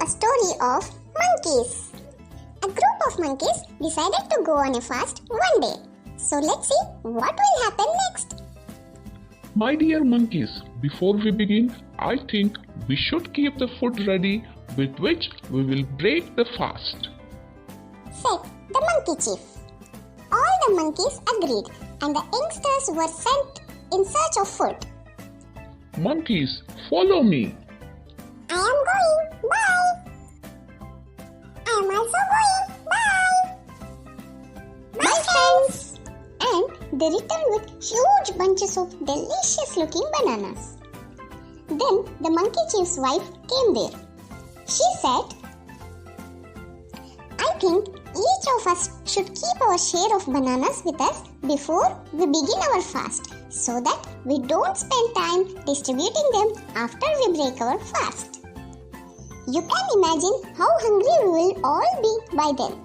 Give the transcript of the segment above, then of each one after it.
a story of monkeys. A group of monkeys decided to go on a fast one day. So let's see what will happen next. My dear monkeys, before we begin, I think we should keep the food ready with which we will break the fast, Said the monkey chief. All the monkeys agreed and the youngsters were sent in search of food. Monkeys, follow me. I am going. Bye. I am also going. Bye. Bye friends. And they returned with huge bunches of delicious looking bananas. Then the monkey chief's wife came there. She said, I think each of us should keep our share of bananas with us before we begin our fast so that we don't spend time distributing them after we break our fast. You can imagine how hungry we will all be by then.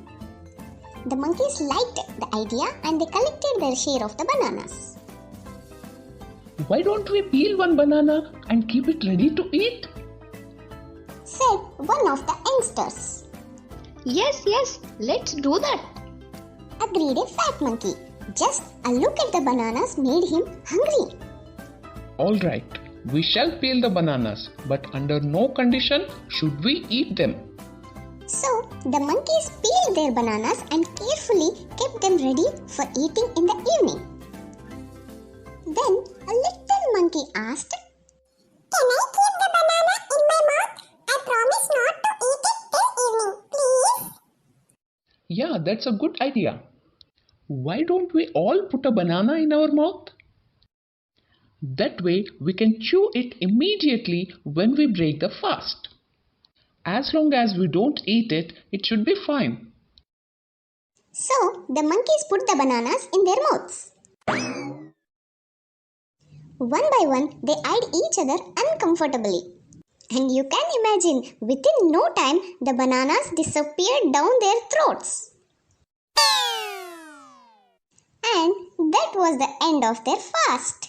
The monkeys liked the idea and they collected their share of the bananas. Why don't we peel one banana and keep it ready to eat? Said one of the youngsters. Yes, let's do that. Agreed a fat monkey. Just a look at the bananas made him hungry. Alright, we shall peel the bananas, but under no condition should we eat them. So the monkeys peeled their bananas and carefully kept them ready for eating in the evening. Then a little monkey asked, Can I keep the banana in my mouth? I promise not to eat it till evening, please. Yeah, that's a good idea. Why don't we all put a banana in our mouth? That way we can chew it immediately when we break the fast. As long as we don't eat it, it should be fine. So the monkeys put the bananas in their mouths. One by one, they eyed each other uncomfortably. And you can imagine, within no time, the bananas disappeared down their throats. And that was the end of their fast.